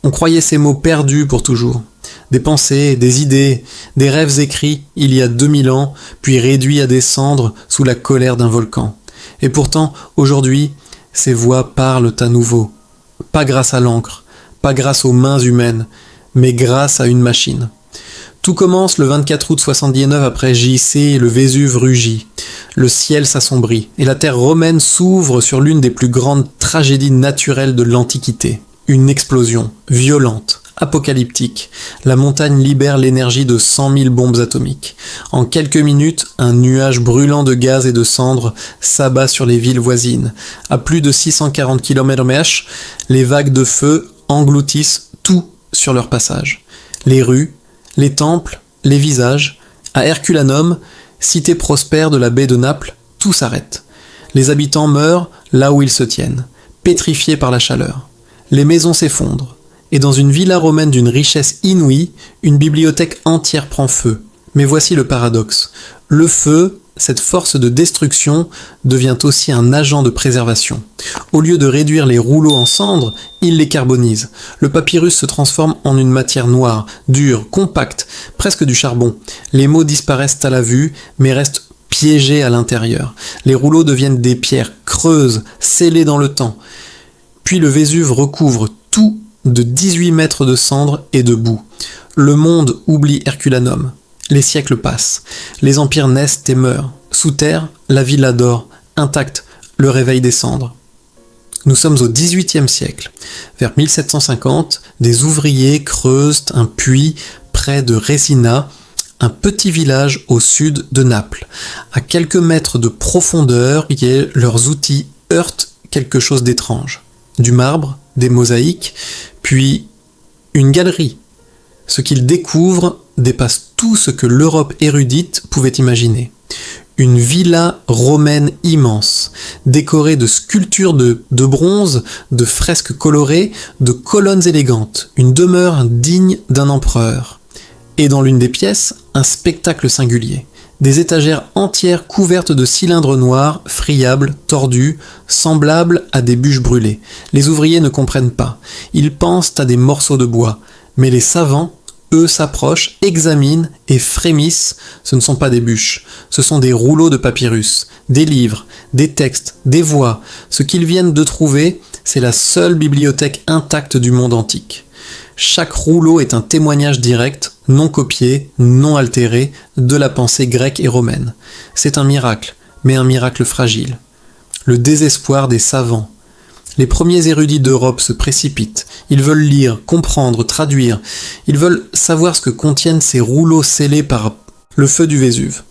On croyait ces mots perdus pour toujours. Des pensées, des idées, des rêves écrits il y a 2000 ans, puis réduits à des cendres sous la colère d'un volcan. Et pourtant, aujourd'hui, ces voix parlent à nouveau. Pas grâce à l'encre, pas grâce aux mains humaines, mais grâce à une machine. Tout commence le 24 août 79 après JC, le Vésuve rugit. Le ciel s'assombrit et la terre romaine s'ouvre sur l'une des plus grandes tragédies naturelles de l'Antiquité. Une explosion, violente, apocalyptique. La montagne libère l'énergie de 100 000 bombes atomiques. En quelques minutes, un nuage brûlant de gaz et de cendres s'abat sur les villes voisines. À plus de 640 km/h, les vagues de feu engloutissent tout sur leur passage. Les rues, les temples, les visages. À Herculanum, cité prospère de la baie de Naples, tout s'arrête. Les habitants meurent là où ils se tiennent, pétrifiés par la chaleur. Les maisons s'effondrent, et dans une villa romaine d'une richesse inouïe, une bibliothèque entière prend feu. Mais voici le paradoxe. Le feu, cette force de destruction, devient aussi un agent de préservation. Au lieu de réduire les rouleaux en cendres, il les carbonise. Le papyrus se transforme en une matière noire, dure, compacte, presque du charbon. Les mots disparaissent à la vue, mais restent piégés à l'intérieur. Les rouleaux deviennent des pierres creuses, scellées dans le temps. Puis le Vésuve recouvre tout de 18 mètres de cendres et de boue. Le monde oublie Herculanum. Les siècles passent. Les empires naissent et meurent. Sous terre, la villa dort, intacte, le réveil des cendres. Nous sommes au XVIIIe siècle. Vers 1750, des ouvriers creusent un puits près de Resina, un petit village au sud de Naples. À quelques mètres de profondeur, leurs outils heurtent quelque chose d'étrange. Du marbre, des mosaïques, puis une galerie. Ce qu'ils découvrent dépasse tout ce que l'Europe érudite pouvait imaginer. Une villa romaine immense, décorée de sculptures de bronze, de fresques colorées, de colonnes élégantes, une demeure digne d'un empereur. Et dans l'une des pièces, un spectacle singulier. Des étagères entières couvertes de cylindres noirs, friables, tordus, semblables à des bûches brûlées. Les ouvriers ne comprennent pas. Ils pensent à des morceaux de bois. Mais les savants, eux, s'approchent, examinent et frémissent. Ce ne sont pas des bûches, ce sont des rouleaux de papyrus, des livres, des textes, des voix. Ce qu'ils viennent de trouver, c'est la seule bibliothèque intacte du monde antique. Chaque rouleau est un témoignage direct, non copié, non altéré, de la pensée grecque et romaine. C'est un miracle, mais un miracle fragile. Le désespoir des savants. Les premiers érudits d'Europe se précipitent. Ils veulent lire, comprendre, traduire. Ils veulent savoir ce que contiennent ces rouleaux scellés par le feu du Vésuve.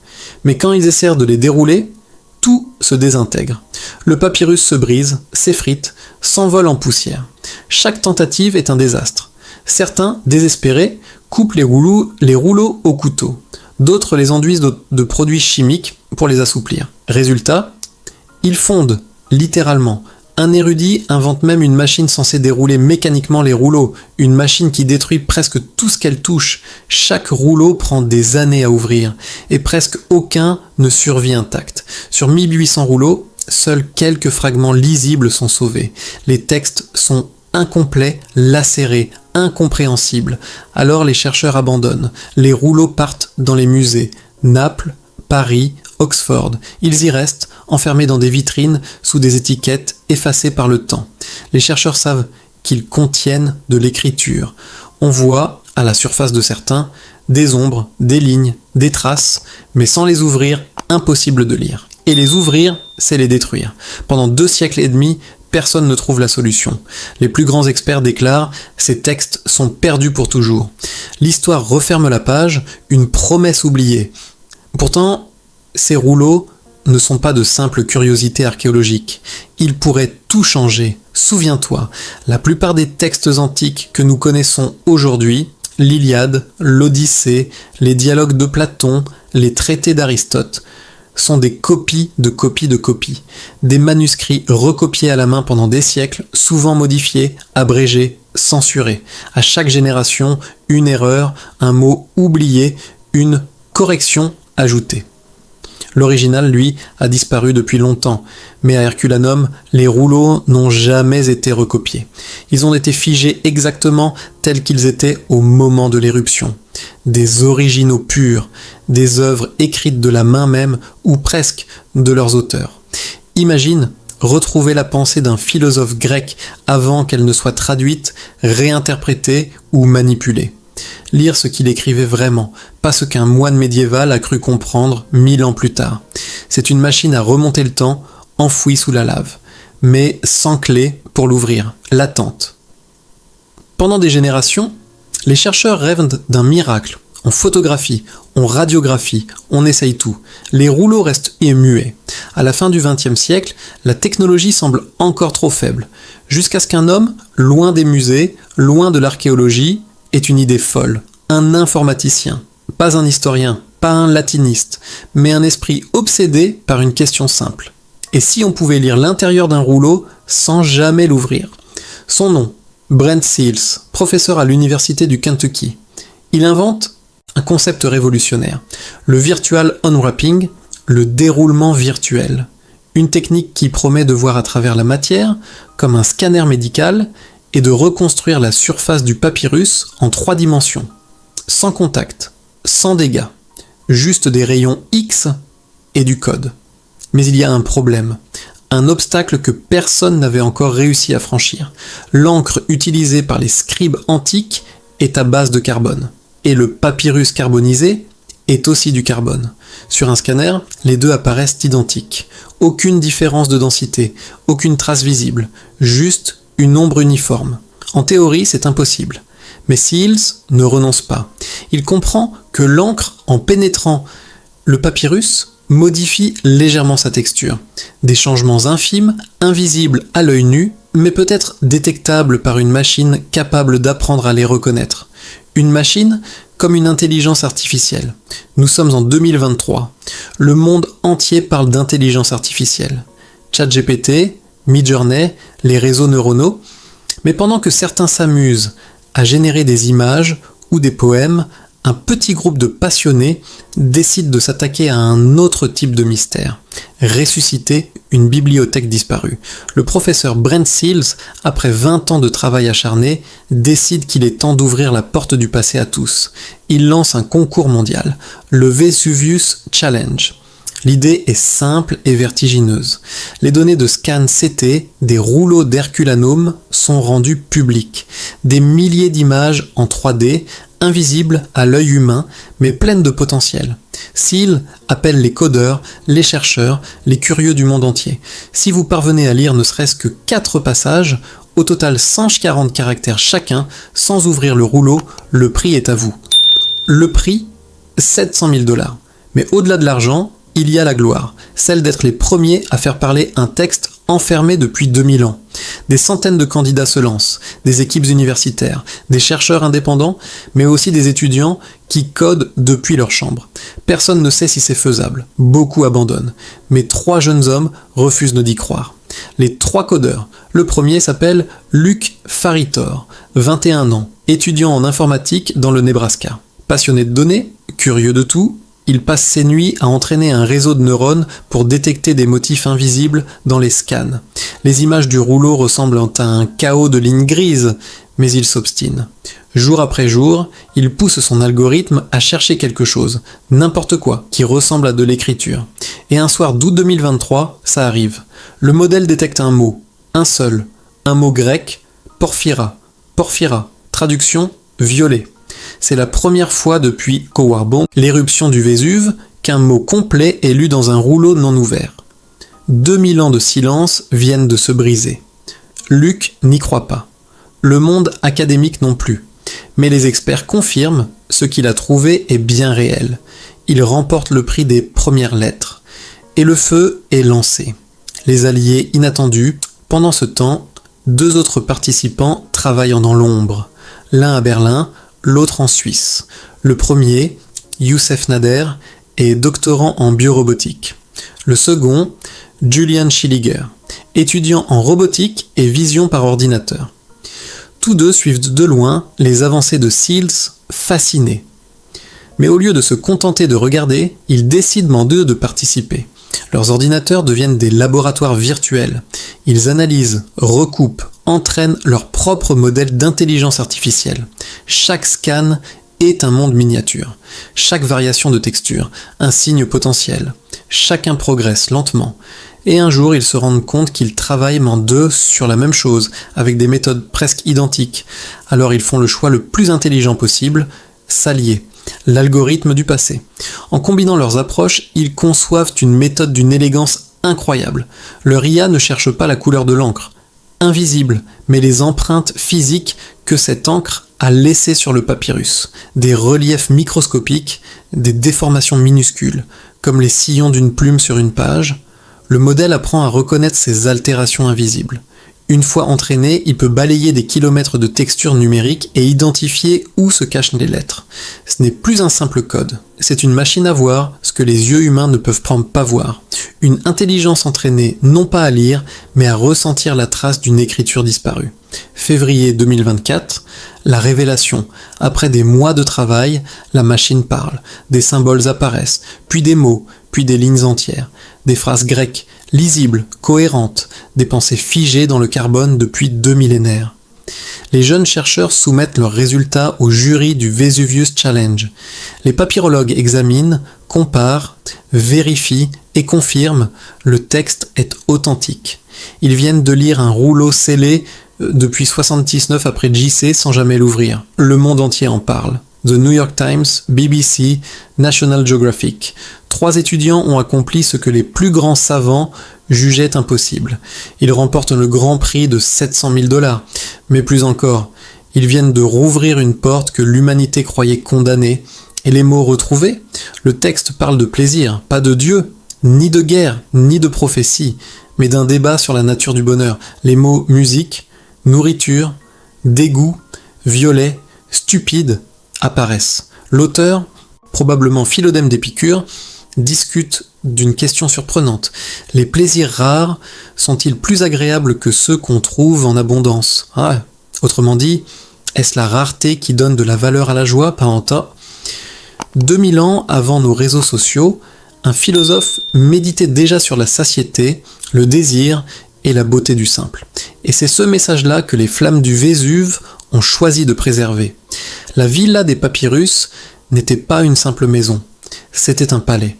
Mais quand ils essaient de les dérouler, tout se désintègre. Le papyrus se brise, s'effrite, s'envole en poussière. Chaque tentative est un désastre. Certains, désespérés, coupent les rouleaux au couteau. D'autres les enduisent de produits chimiques pour les assouplir. Résultat, ils fondent, littéralement. Un érudit invente même une machine censée dérouler mécaniquement les rouleaux, une machine qui détruit presque tout ce qu'elle touche. Chaque rouleau prend des années à ouvrir, et presque aucun ne survit intact. Sur 1800 rouleaux, seuls quelques fragments lisibles sont sauvés. Les textes sont incomplets, lacérés, incompréhensibles. Alors les chercheurs abandonnent. Les rouleaux partent dans les musées. Naples, Paris, Oxford. Ils y restent, enfermés dans des vitrines, sous des étiquettes effacées par le temps. Les chercheurs savent qu'ils contiennent de l'écriture. On voit, à la surface de certains, des ombres, des lignes, des traces, mais sans les ouvrir, impossible de lire. Et les ouvrir, c'est les détruire. Pendant 2 siècles et demi, personne ne trouve la solution. Les plus grands experts déclarent « Ces textes sont perdus pour toujours ». L'histoire referme la page, une promesse oubliée. Pourtant, ces rouleaux ne sont pas de simples curiosités archéologiques. Ils pourraient tout changer. Souviens-toi, la plupart des textes antiques que nous connaissons aujourd'hui, l'Iliade, l'Odyssée, les dialogues de Platon, les traités d'Aristote, sont des copies de copies de copies. Des manuscrits recopiés à la main pendant des siècles, souvent modifiés, abrégés, censurés. À chaque génération, une erreur, un mot oublié, une correction ajoutée. L'original, lui, a disparu depuis longtemps, mais à Herculanum, les rouleaux n'ont jamais été recopiés. Ils ont été figés exactement tels qu'ils étaient au moment de l'éruption. Des originaux purs, des œuvres écrites de la main même, ou presque, de leurs auteurs. Imagine retrouver la pensée d'un philosophe grec avant qu'elle ne soit traduite, réinterprétée ou manipulée. Lire ce qu'il écrivait vraiment, pas ce qu'un moine médiéval a cru comprendre 1000 ans plus tard. C'est une machine à remonter le temps, enfouie sous la lave, mais sans clé pour l'ouvrir, latente. Pendant des générations, les chercheurs rêvent d'un miracle. On photographie, on radiographie, on essaye tout. Les rouleaux restent muets. À la fin du XXe siècle, la technologie semble encore trop faible, jusqu'à ce qu'un homme, loin des musées, loin de l'archéologie, ait une idée folle. Un informaticien, pas un historien, pas un latiniste, mais un esprit obsédé par une question simple. Et si on pouvait lire l'intérieur d'un rouleau sans jamais l'ouvrir? Son nom, Brent Seales, professeur à l'université du Kentucky. Il invente un concept révolutionnaire, le virtual unwrapping, le déroulement virtuel. Une technique qui promet de voir à travers la matière, comme un scanner médical, et de reconstruire la surface du papyrus en 3 dimensions. Sans contact, sans dégâts, juste des rayons X et du code. Mais il y a un problème, un obstacle que personne n'avait encore réussi à franchir. L'encre utilisée par les scribes antiques est à base de carbone. Et le papyrus carbonisé est aussi du carbone. Sur un scanner, les deux apparaissent identiques. Aucune différence de densité, aucune trace visible, juste une ombre uniforme. En théorie, c'est impossible. Mais Seales ne renonce pas. Il comprend que l'encre, en pénétrant le papyrus, modifie légèrement sa texture. Des changements infimes, invisibles à l'œil nu, mais peut-être détectables par une machine capable d'apprendre à les reconnaître. Une machine comme une intelligence artificielle. Nous sommes en 2023. Le monde entier parle d'intelligence artificielle. ChatGPT, Midjourney, les réseaux neuronaux. Mais pendant que certains s'amusent à générer des images ou des poèmes, un petit groupe de passionnés décide de s'attaquer à un autre type de mystère, ressusciter une bibliothèque disparue. Le professeur Brent Seales, après 20 ans de travail acharné, décide qu'il est temps d'ouvrir la porte du passé à tous. Il lance un concours mondial, le Vesuvius Challenge. L'idée est simple et vertigineuse. Les données de scan CT des rouleaux d'Herculanum sont rendues publiques. Des milliers d'images en 3D, invisibles à l'œil humain, mais pleines de potentiel. Seales appelle les codeurs, les chercheurs, les curieux du monde entier. Si vous parvenez à lire ne serait-ce que 4 passages, au total 140 caractères chacun, sans ouvrir le rouleau, le prix est à vous. Le prix, 700 000 $. Mais au-delà de l'argent, il y a la gloire, celle d'être les premiers à faire parler un texte enfermé depuis 2000 ans. Des centaines de candidats se lancent, des équipes universitaires, des chercheurs indépendants, mais aussi des étudiants qui codent depuis leur chambre. Personne ne sait si c'est faisable, beaucoup abandonnent, mais 3 jeunes hommes refusent d'y croire. Les 3 codeurs. Le premier s'appelle Luc Faritor, 21 ans, étudiant en informatique dans le Nebraska. Passionné de données, curieux de tout, il passe ses nuits à entraîner un réseau de neurones pour détecter des motifs invisibles dans les scans. Les images du rouleau ressemblent à un chaos de lignes grises, mais il s'obstine. Jour après jour, il pousse son algorithme à chercher quelque chose, n'importe quoi, qui ressemble à de l'écriture. Et un soir d'août 2023, ça arrive. Le modèle détecte un mot, un seul, un mot grec, porphyra. Porphyra, traduction, violet. C'est la première fois depuis Cowarbon, l'éruption du Vésuve, qu'un mot complet est lu dans un rouleau non ouvert. 2000 ans de silence viennent de se briser. Luc n'y croit pas. Le monde académique non plus. Mais les experts confirment, ce qu'il a trouvé est bien réel. Il remporte le prix des premières lettres. Et le feu est lancé. Les alliés inattendus. Pendant ce temps, 2 autres participants travaillent dans l'ombre. L'un à Berlin, l'autre en Suisse. Le premier, Youssef Nader, est doctorant en biorobotique. Le second, Julian Schilliger, étudiant en robotique et vision par ordinateur. Tous 2 suivent de loin les avancées de Seales, fascinés. Mais au lieu de se contenter de regarder, ils décident d'eux de participer. Leurs ordinateurs deviennent des laboratoires virtuels. Ils analysent, recoupent, entraînent leur propre modèle d'intelligence artificielle. Chaque scan est un monde miniature. Chaque variation de texture, un signe potentiel. Chacun progresse lentement. Et un jour, ils se rendent compte qu'ils travaillent en deux sur la même chose, avec des méthodes presque identiques. Alors ils font le choix le plus intelligent possible, s'allier. L'algorithme du passé. En combinant leurs approches, ils conçoivent une méthode d'une élégance incroyable. Leur IA ne cherche pas la couleur de l'encre, invisible, mais les empreintes physiques que cette encre a laissées sur le papyrus. Des reliefs microscopiques, des déformations minuscules, comme les sillons d'une plume sur une page. Le modèle apprend à reconnaître ces altérations invisibles. Une fois entraîné, il peut balayer des kilomètres de textures numériques et identifier où se cachent les lettres. Ce n'est plus un simple code, c'est une machine à voir ce que les yeux humains ne peuvent pas voir. Une intelligence entraînée non pas à lire, mais à ressentir la trace d'une écriture disparue. Février 2024, la révélation. Après des mois de travail, la machine parle. Des symboles apparaissent, puis des mots, puis des lignes entières. Des phrases grecques, lisibles, cohérentes, des pensées figées dans le carbone depuis 2 millénaires. Les jeunes chercheurs soumettent leurs résultats au jury du Vesuvius Challenge. Les papyrologues examinent, comparent, vérifient et confirment le texte est authentique. Ils viennent de lire un rouleau scellé depuis 79 après JC sans jamais l'ouvrir. Le monde entier en parle. The New York Times, BBC, National Geographic. 3 étudiants ont accompli ce que les plus grands savants jugeaient impossible. Ils remportent le grand prix de 700 000 $. Mais plus encore, ils viennent de rouvrir une porte que l'humanité croyait condamnée. Et les mots retrouvés? Le texte parle de plaisir, pas de Dieu, ni de guerre, ni de prophétie, mais d'un débat sur la nature du bonheur. Les mots musique, nourriture, dégoût, violet, stupide apparaissent. L'auteur, probablement Philodème d'Épicure, discute d'une question surprenante. Les plaisirs rares sont-ils plus agréables que ceux qu'on trouve en abondance? Autrement dit, est-ce la rareté qui donne de la valeur à la joie, pas en tas? 2000 ans avant nos réseaux sociaux, un philosophe méditait déjà sur la satiété, le désir et la beauté du simple. Et c'est ce message-là que les flammes du Vésuve ont choisi de préserver. La villa des papyrus n'était pas une simple maison, c'était un palais.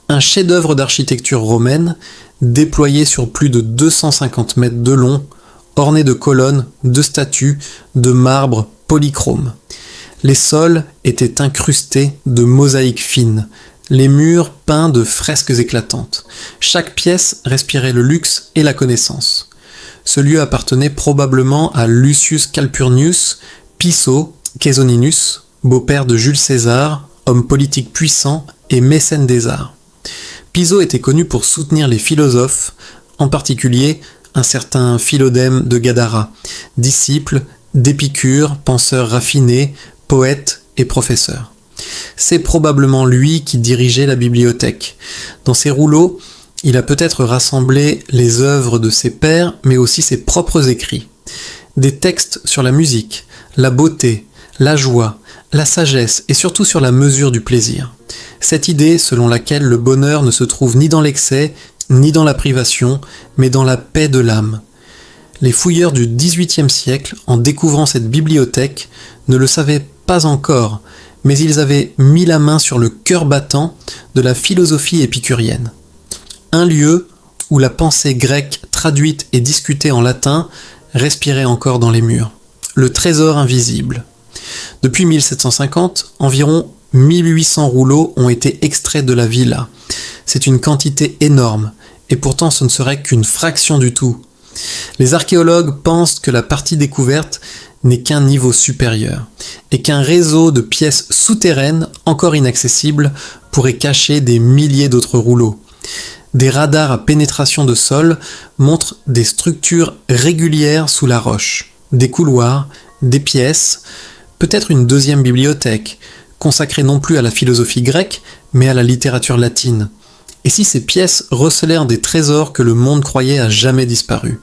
Un chef-d'œuvre d'architecture romaine, déployé sur plus de 250 mètres de long, orné de colonnes, de statues, de marbre polychrome. Les sols étaient incrustés de mosaïques fines, les murs peints de fresques éclatantes. Chaque pièce respirait le luxe et la connaissance. Ce lieu appartenait probablement à Lucius Calpurnius Piso Caesoninus, beau-père de Jules César, homme politique puissant et mécène des arts. Piso était connu pour soutenir les philosophes, en particulier un certain Philodème de Gadara, disciple d'Épicure, penseur raffiné, poète et professeur. C'est probablement lui qui dirigeait la bibliothèque. Dans ses rouleaux, il a peut-être rassemblé les œuvres de ses pairs, mais aussi ses propres écrits. Des textes sur la musique, la beauté, la joie, la sagesse et surtout sur la mesure du plaisir. Cette idée selon laquelle le bonheur ne se trouve ni dans l'excès, ni dans la privation, mais dans la paix de l'âme. Les fouilleurs du XVIIIe siècle, en découvrant cette bibliothèque, ne le savaient pas encore, mais ils avaient mis la main sur le cœur battant de la philosophie épicurienne. Un lieu où la pensée grecque traduite et discutée en latin respirait encore dans les murs. Le trésor invisible. Depuis 1750, environ 1800 rouleaux ont été extraits de la villa. C'est une quantité énorme, et pourtant ce ne serait qu'une fraction du tout. Les archéologues pensent que la partie découverte n'est qu'un niveau supérieur, et qu'un réseau de pièces souterraines, encore inaccessibles, pourrait cacher des milliers d'autres rouleaux. Des radars à pénétration de sol montrent des structures régulières sous la roche, des couloirs, des pièces, peut-être une deuxième bibliothèque, consacrée non plus à la philosophie grecque, mais à la littérature latine. Et si ces pièces recelèrent des trésors que le monde croyait à jamais disparus?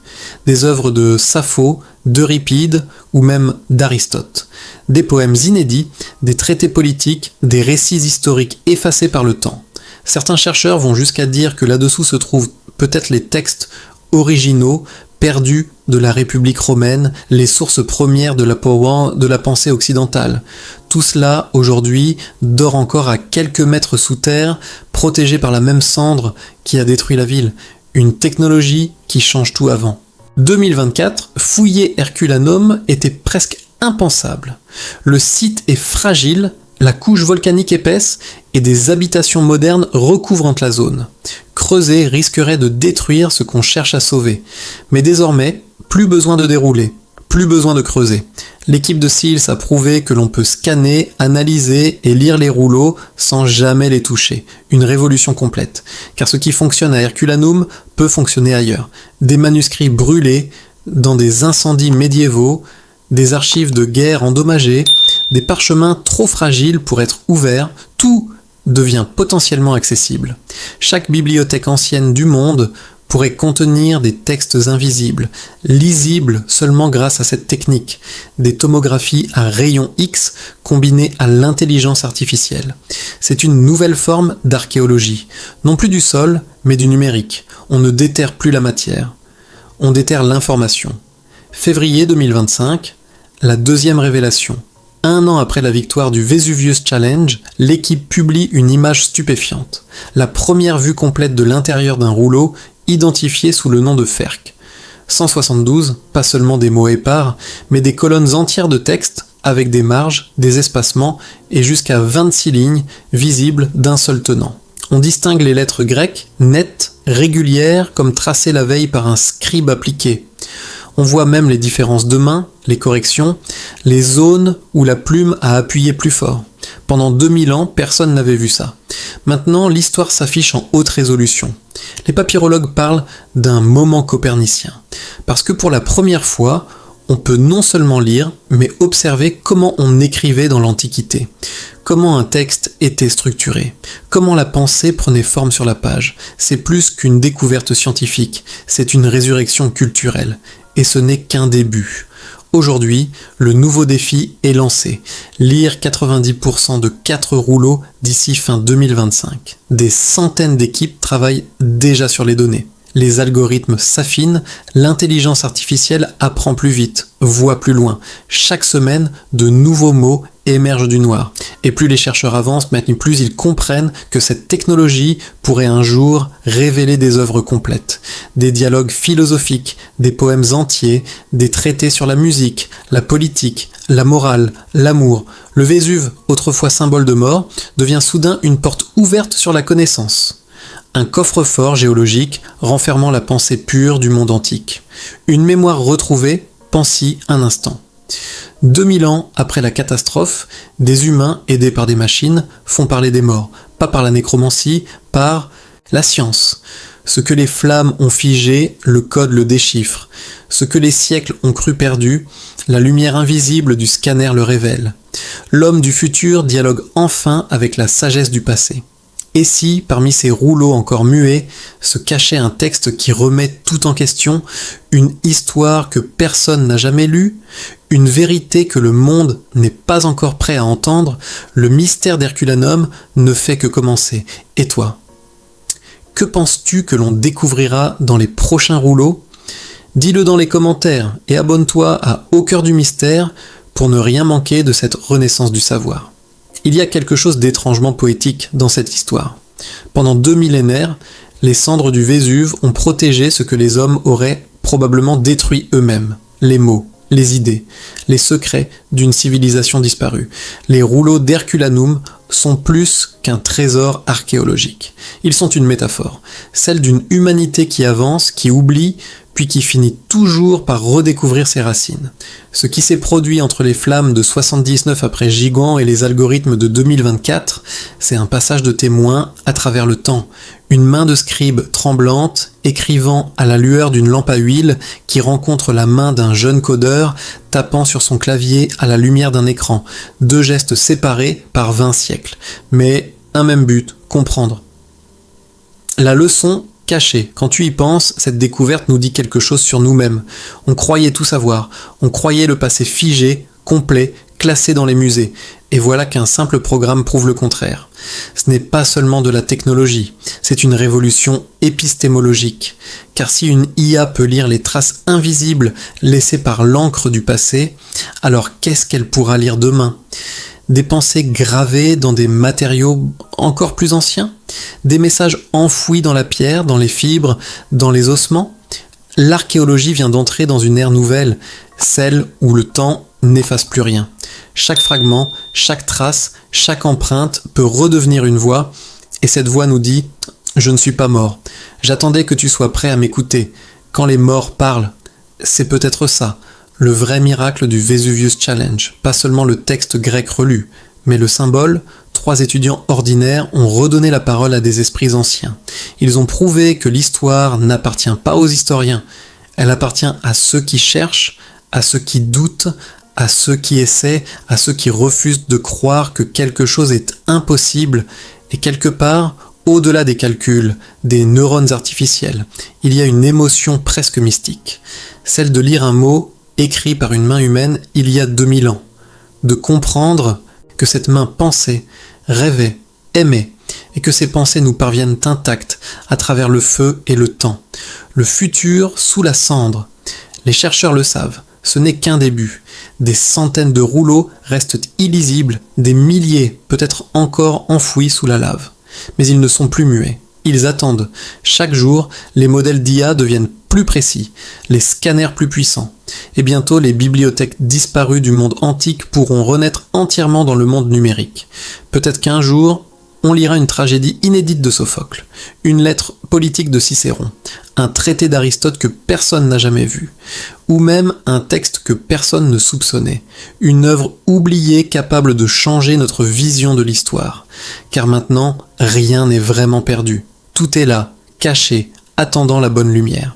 Des œuvres de Sappho, d'Euripide ou même d'Aristote. Des poèmes inédits, des traités politiques, des récits historiques effacés par le temps. Certains chercheurs vont jusqu'à dire que là-dessous se trouvent peut-être les textes originaux, perdus de la République romaine, les sources premières de la pensée occidentale. Tout cela, aujourd'hui, dort encore à quelques mètres sous terre, protégé par la même cendre qui a détruit la ville. Une technologie qui change tout avant. 2024, fouiller Herculanum était presque impensable. Le site est fragile, la couche volcanique épaisse et des habitations modernes recouvrant la zone. Creuser risquerait de détruire ce qu'on cherche à sauver. Mais désormais, plus besoin de dérouler, plus besoin de creuser. L'équipe de SEALS a prouvé que l'on peut scanner, analyser et lire les rouleaux sans jamais les toucher. Une révolution complète. Car ce qui fonctionne à Herculanum peut fonctionner ailleurs. Des manuscrits brûlés dans des incendies médiévaux, des archives de guerre endommagées, des parchemins trop fragiles pour être ouverts, tout devient potentiellement accessible. Chaque bibliothèque ancienne du monde pourrait contenir des textes invisibles, lisibles seulement grâce à cette technique, des tomographies à rayons X combinées à l'intelligence artificielle. C'est une nouvelle forme d'archéologie, non plus du sol, mais du numérique. On ne déterre plus la matière, on déterre l'information. Février 2025, la deuxième révélation. 1 an après la victoire du Vesuvius Challenge, l'équipe publie une image stupéfiante. La première vue complète de l'intérieur d'un rouleau identifié sous le nom de Ferc. 172, pas seulement des mots épars, mais des colonnes entières de texte avec des marges, des espacements et jusqu'à 26 lignes visibles d'un seul tenant. On distingue les lettres grecques, nettes, régulières, comme tracées la veille par un scribe appliqué. On voit même les différences de main, les corrections, les zones où la plume a appuyé plus fort. Pendant 2000 ans, personne n'avait vu ça. Maintenant, l'histoire s'affiche en haute résolution. Les papyrologues parlent d'un moment copernicien. Parce que pour la première fois, on peut non seulement lire, mais observer comment on écrivait dans l'Antiquité. Comment un texte était structuré. Comment la pensée prenait forme sur la page. C'est plus qu'une découverte scientifique, c'est une résurrection culturelle. Et ce n'est qu'un début. Aujourd'hui, le nouveau défi est lancé. Lire 90% de 4 rouleaux d'ici fin 2025. Des centaines d'équipes travaillent déjà sur les données. Les algorithmes s'affinent, l'intelligence artificielle apprend plus vite, voit plus loin. Chaque semaine, de nouveaux mots émergent du noir. Et plus les chercheurs avancent, plus ils comprennent que cette technologie pourrait un jour révéler des œuvres complètes. Des dialogues philosophiques, des poèmes entiers, des traités sur la musique, la politique, la morale, l'amour. Le Vésuve, autrefois symbole de mort, devient soudain une porte ouverte sur la connaissance. Un coffre-fort géologique renfermant la pensée pure du monde antique. Une mémoire retrouvée, pense-y un instant. 2000 ans après la catastrophe, des humains aidés par des machines font parler des morts, pas par la nécromancie, par la science. Ce que les flammes ont figé, le code le déchiffre. Ce que les siècles ont cru perdu, la lumière invisible du scanner le révèle. L'homme du futur dialogue enfin avec la sagesse du passé. Et si, parmi ces rouleaux encore muets, se cachait un texte qui remet tout en question, une histoire que personne n'a jamais lue, une vérité que le monde n'est pas encore prêt à entendre, le mystère d'Herculanum ne fait que commencer. Et toi ? Que penses-tu que l'on découvrira dans les prochains rouleaux ? Dis-le dans les commentaires et abonne-toi à Au cœur du mystère pour ne rien manquer de cette renaissance du savoir. Il y a quelque chose d'étrangement poétique dans cette histoire. Pendant 2 millénaires, les cendres du Vésuve ont protégé ce que les hommes auraient probablement détruit eux-mêmes. Les mots, les idées, les secrets d'une civilisation disparue. Les rouleaux d'Herculanum sont plus qu'un trésor archéologique. Ils sont une métaphore, celle d'une humanité qui avance, qui oublie, puis qui finit toujours par redécouvrir ses racines. Ce qui s'est produit entre les flammes de 79 après Gigant et les algorithmes de 2024, c'est un passage de témoin à travers le temps. Une main de scribe tremblante, écrivant à la lueur d'une lampe à huile, qui rencontre la main d'un jeune codeur, tapant sur son clavier à la lumière d'un écran. 2 gestes séparés par 20 siècles. Mais un même but, comprendre. La leçon cachée. Quand tu y penses, cette découverte nous dit quelque chose sur nous-mêmes. On croyait tout savoir, on croyait le passé figé, complet, classé dans les musées. Et voilà qu'un simple programme prouve le contraire. Ce n'est pas seulement de la technologie, c'est une révolution épistémologique. Car si une IA peut lire les traces invisibles laissées par l'encre du passé, alors qu'est-ce qu'elle pourra lire demain ? Des pensées gravées dans des matériaux encore plus anciens ? Des messages enfouis dans la pierre, dans les fibres, dans les ossements ? L'archéologie vient d'entrer dans une ère nouvelle, celle où le temps n'efface plus rien. Chaque fragment, chaque trace, chaque empreinte peut redevenir une voix, et cette voix nous dit « Je ne suis pas mort. J'attendais que tu sois prêt à m'écouter. Quand les morts parlent, c'est peut-être ça, le vrai miracle du Vesuvius Challenge. Pas seulement le texte grec relu, mais le symbole. 3 étudiants ordinaires ont redonné la parole à des esprits anciens. Ils ont prouvé que l'histoire n'appartient pas aux historiens. Elle appartient à ceux qui cherchent, à ceux qui doutent, à ceux qui essaient, à ceux qui refusent de croire que quelque chose est impossible, et quelque part, au-delà des calculs, des neurones artificiels, il y a une émotion presque mystique, celle de lire un mot écrit par une main humaine il y a 2000 ans, de comprendre que cette main pensait, rêvait, aimait, et que ces pensées nous parviennent intactes à travers le feu et le temps. Le futur sous la cendre. Les chercheurs le savent, ce n'est qu'un début. Des centaines de rouleaux restent illisibles, des milliers peut-être encore enfouis sous la lave. Mais ils ne sont plus muets, ils attendent. Chaque jour, les modèles d'IA deviennent plus précis, les scanners plus puissants. Et bientôt, les bibliothèques disparues du monde antique pourront renaître entièrement dans le monde numérique. Peut-être qu'un jour, on lira une tragédie inédite de Sophocle, une lettre politique de Cicéron, un traité d'Aristote que personne n'a jamais vu, ou même un texte que personne ne soupçonnait, une œuvre oubliée capable de changer notre vision de l'histoire. Car maintenant, rien n'est vraiment perdu. Tout est là, caché, attendant la bonne lumière.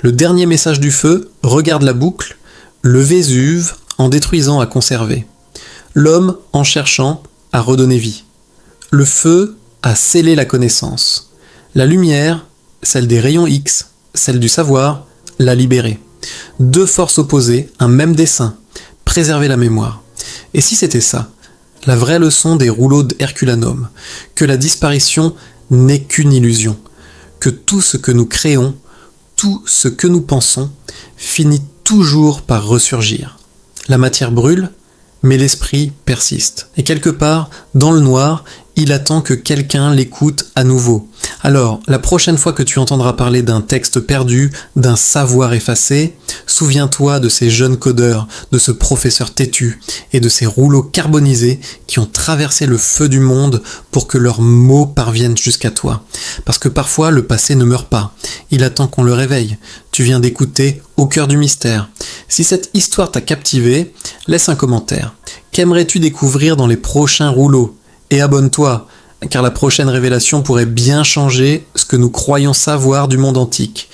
Le dernier message du feu regarde la boucle, le Vésuve en détruisant a conservé, l'homme en cherchant a redonné vie. Le feu a scellé la connaissance. La lumière, celle des rayons X, celle du savoir, l'a libérée. 2 forces opposées, un même dessein, préserver la mémoire. Et si c'était ça, la vraie leçon des rouleaux d'Herculanum, que la disparition n'est qu'une illusion, que tout ce que nous créons, tout ce que nous pensons, finit toujours par ressurgir. La matière brûle, mais l'esprit persiste. Et quelque part, dans le noir, il attend que quelqu'un l'écoute à nouveau. Alors, la prochaine fois que tu entendras parler d'un texte perdu, d'un savoir effacé, souviens-toi de ces jeunes codeurs, de ce professeur têtu et de ces rouleaux carbonisés qui ont traversé le feu du monde pour que leurs mots parviennent jusqu'à toi. Parce que parfois, le passé ne meurt pas. Il attend qu'on le réveille. Tu viens d'écouter Au cœur du mystère. Si cette histoire t'a captivé, laisse un commentaire. Qu'aimerais-tu découvrir dans les prochains rouleaux ? Et abonne-toi, car la prochaine révélation pourrait bien changer ce que nous croyons savoir du monde antique.